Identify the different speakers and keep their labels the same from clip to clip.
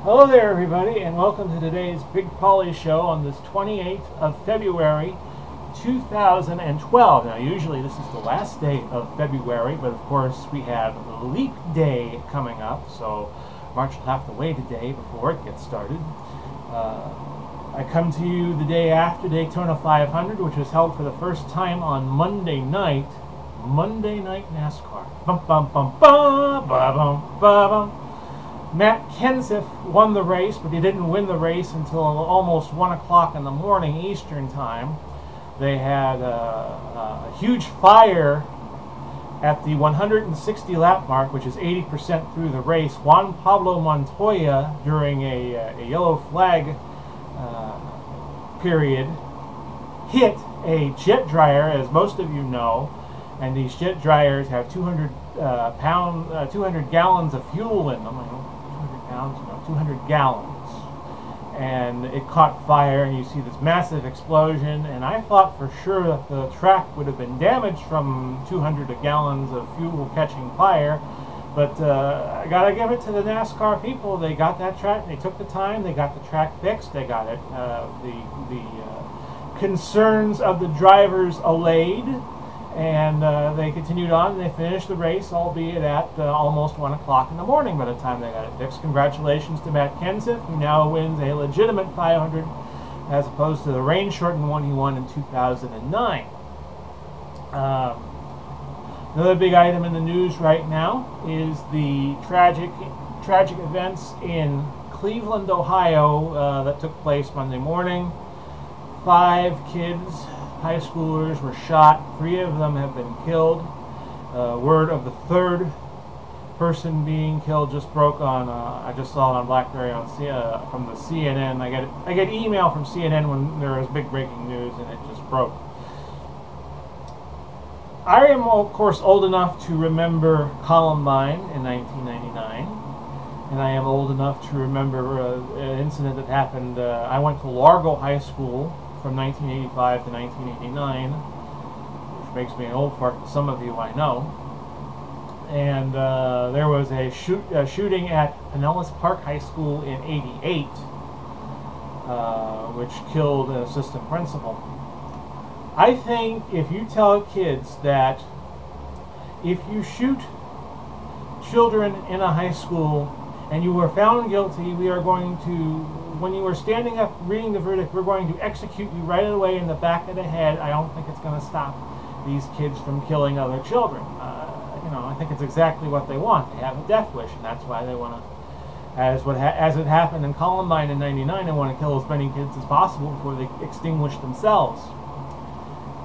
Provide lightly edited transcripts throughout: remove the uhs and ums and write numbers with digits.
Speaker 1: Hello there, everybody, and welcome to today's Big Pauly Show on this 28th of February, 2012. Now, usually this is the last day of February, but of course we have Leap Day coming up, so March will have to wait a day before it gets started. I come to you the day after Daytona 500, which was held for the first time on Monday night NASCAR. Bum bum bum bum ba bum ba bum. Matt Kenseth won the race, but he didn't win the race until almost 1 o'clock in the morning Eastern time. They had a huge fire at the 160 lap mark, which is 80% through the race. Juan Pablo Montoya, during a yellow flag period, hit a jet dryer, as most of you know, and these jet dryers have 200 gallons of fuel in them. 200 gallons, and it caught fire, and you see this massive explosion. And I thought for sure that the track would have been damaged from 200 gallons of fuel catching fire, but I gotta give it to the NASCAR people. They got that track, they took the time, they got the track fixed, they got it the concerns of the drivers allayed, and they continued on, and they finished the race, albeit at almost 1 o'clock in the morning by the time they got it fixed. Congratulations to Matt Kenseth, who now wins a legitimate 500 as opposed to the rain-shortened one he won in 2009. Another big item in the news right now is the tragic events in Cleveland, Ohio, that took place Monday morning. 5 kids, high schoolers, were shot. 3 of them have been killed. Word of the 3rd person being killed just broke on. I just saw it on BlackBerry from the CNN. I get email from CNN when there is big breaking news, and it just broke. I am, of course, old enough to remember Columbine in 1999, and I am old enough to remember an incident that happened. I went to Largo High School from 1985 to 1989, which makes me an old fart to some of you, I know. And there was a shooting at Pinellas Park High School in '88, which killed an assistant principal. I think if you tell kids that if you shoot children in a high school and you were found guilty, we are going to, when you are standing up reading the verdict, we're going to execute you right away in the back of the head, I don't think it's going to stop these kids from killing other children. I think it's exactly what they want. They have a death wish, and that's why they want to, as it happened in Columbine in '99, they want to kill as many kids as possible before they extinguish themselves.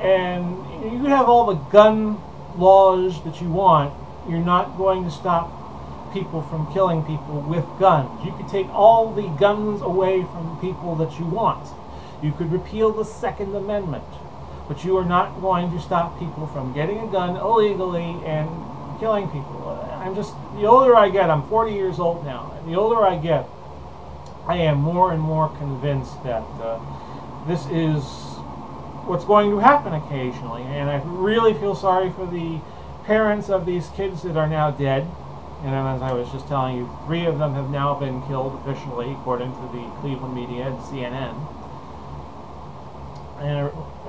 Speaker 1: And you can have all the gun laws that you want, you're not going to stop people from killing people with guns. You could take all the guns away from people that you want. You could repeal the Second Amendment, but you are not going to stop people from getting a gun illegally and killing people. The older I get, I'm 40 years old now, and the older I get, I am more and more convinced that this is what's going to happen occasionally, and I really feel sorry for the parents of these kids that are now dead. And as I was just telling you, 3 of them have now been killed officially, according to the Cleveland media and CNN.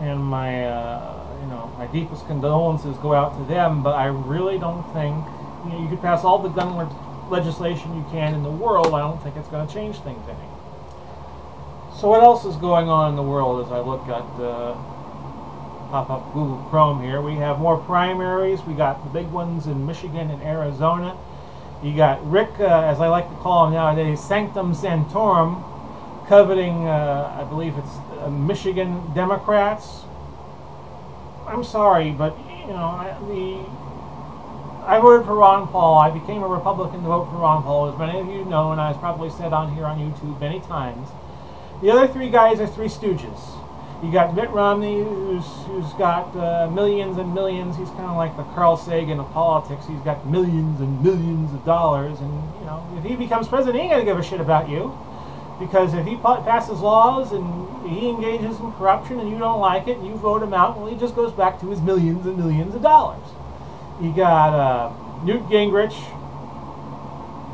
Speaker 1: And my deepest condolences go out to them. But I really don't think you could pass all the gun legislation you can in the world. I don't think it's going to change things any. So what else is going on in the world as I look at pop up Google Chrome here? We have more primaries. We got the big ones in Michigan and Arizona. You got Rick, as I like to call him nowadays, Sanctum Sanctorum, coveting, I believe it's Michigan Democrats. I'm sorry, but I voted for Ron Paul. I became a Republican to vote for Ron Paul, as many of you know, and I've probably said on here on YouTube many times. The other 3 guys are 3 stooges. You got Mitt Romney, who's got millions and millions. He's kind of like the Carl Sagan of politics. He's got millions and millions of dollars, and if he becomes president, he ain't gonna give a shit about you, because if he passes laws and he engages in corruption and you don't like it and you vote him out, well, he just goes back to his millions and millions of dollars. You got Newt Gingrich.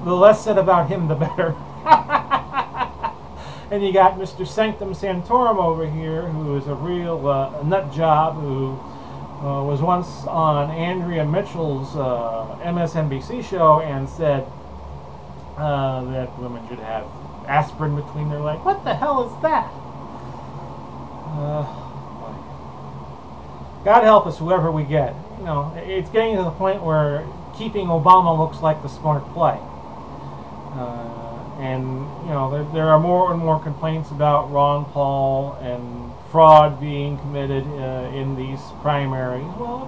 Speaker 1: The less said about him, the better. And you got Mr. Sanctum Sanctorum over here, who is a real nut job, who was once on Andrea Mitchell's MSNBC show and said that women should have aspirin between their legs. What the hell is that? God help us, whoever we get. You know, it's getting to the point where keeping Obama looks like the smart play. And, you know, there are more and more complaints about Ron Paul and fraud being committed in these primaries. Well,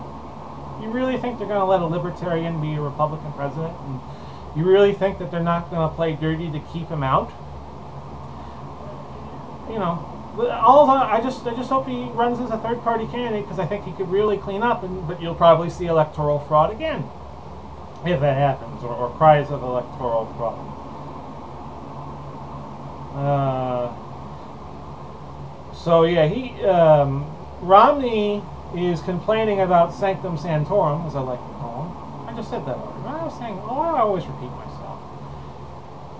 Speaker 1: you really think they're going to let a libertarian be a Republican president? And you really think that they're not going to play dirty to keep him out? You know, I just hope he runs as a third-party candidate, because I think he could really clean up, but you'll probably see electoral fraud again, if that happens, or cries of electoral fraud. So yeah, Romney is complaining about Sanctum Sanctorum, as I like to call him. I just said that already. I was saying, I always repeat myself.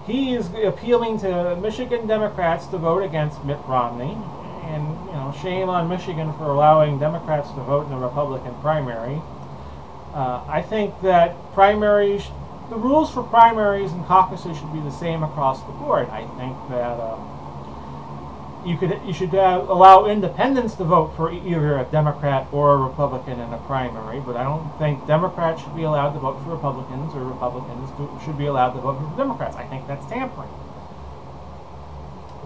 Speaker 1: He is appealing to Michigan Democrats to vote against Mitt Romney, and, you know, shame on Michigan for allowing Democrats to vote in the Republican primary. I think that the rules for primaries and caucuses should be the same across the board. I think that you should allow independents to vote for either a Democrat or a Republican in a primary, but I don't think Democrats should be allowed to vote for Republicans, or Republicans should be allowed to vote for Democrats. I think that's tampering.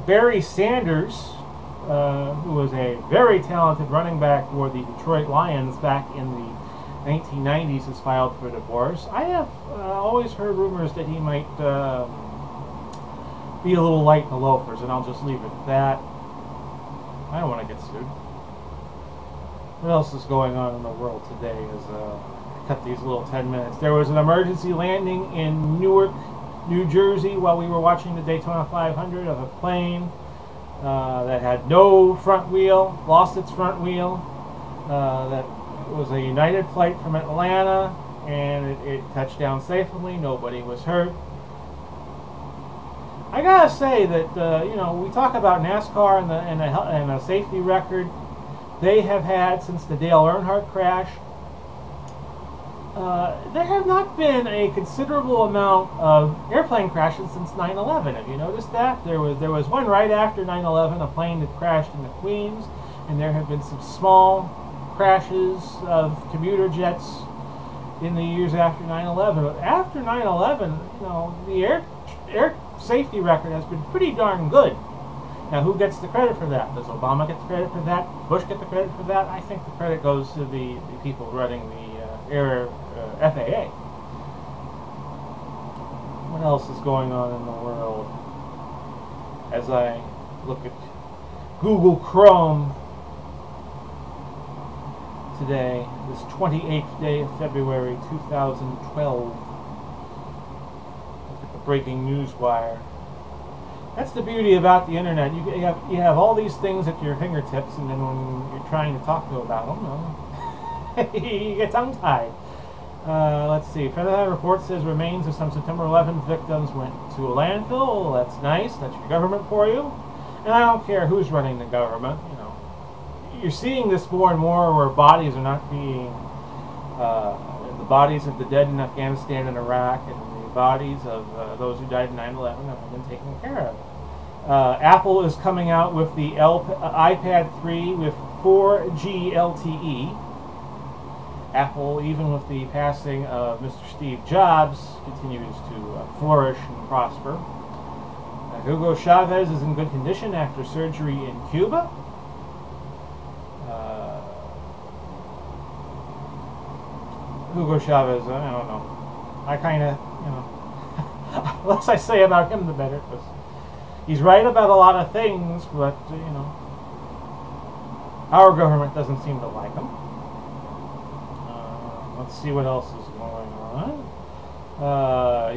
Speaker 1: Barry Sanders, who was a very talented running back for the Detroit Lions back in the 1990s, has filed for divorce. I have always heard rumors that he might be a little light in the loafers, and I'll just leave it at that. I don't want to get sued. What else is going on in the world today? I cut these little 10 minutes. There was an emergency landing in Newark, New Jersey, while we were watching the Daytona 500, of a plane that had no front wheel, lost its front wheel. That was a United flight from Atlanta, and it touched down safely. Nobody was hurt. I gotta say that you know, we talk about NASCAR and a safety record they have had since the Dale Earnhardt crash. There have not been a considerable amount of airplane crashes since 9/11. Have you noticed that? There was one right after 9/11, a plane that crashed in the Queens, and there have been some small crashes of commuter jets in the years after 9/11. But after 9/11, you know, the air safety record has been pretty darn good. Now, who gets the credit for that? Does Obama get the credit for that? Bush get the credit for that? I think the credit goes to the people running the air FAA. What else is going on in the world? As I look at Google Chrome today, this 28th day of February 2012. Breaking news wire. That's the beauty about the internet. You have all these things at your fingertips, and then when you're trying to talk to about them, you get tongue-tied. Let's see. Federal report says remains of some September 11th victims went to a landfill. That's nice. That's your government for you. And I don't care who's running the government. You know, you're seeing this more and more, where bodies are not being the bodies of the dead in Afghanistan and Iraq, and bodies of those who died in 9/11 have been taken care of. Apple is coming out with the iPad 3 with 4G LTE. Apple, even with the passing of Mr. Steve Jobs, continues to flourish and prosper. Hugo Chavez is in good condition after surgery in Cuba. Hugo Chavez, I don't know. I kind of, you know, the less I say about him, the better. Because he's right about a lot of things, but, you know, our government doesn't seem to like him. Let's see what else is going on.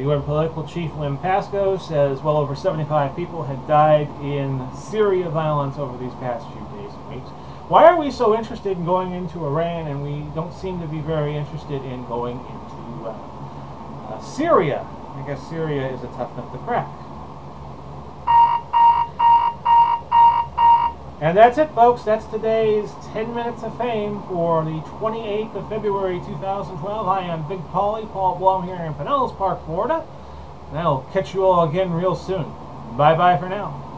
Speaker 1: UN political chief Lim Pascoe says well over 75 people had died in Syria violence over these past few days and weeks. Why are we so interested in going into Iran, and we don't seem to be very interested in going into Syria? I guess Syria is a tough nut to crack. And that's it, folks. That's today's 10 Minutes of Fame for the 28th of February, 2012. I am Big Pauly, Paul Blum here in Pinellas Park, Florida. And I'll catch you all again real soon. Bye-bye for now.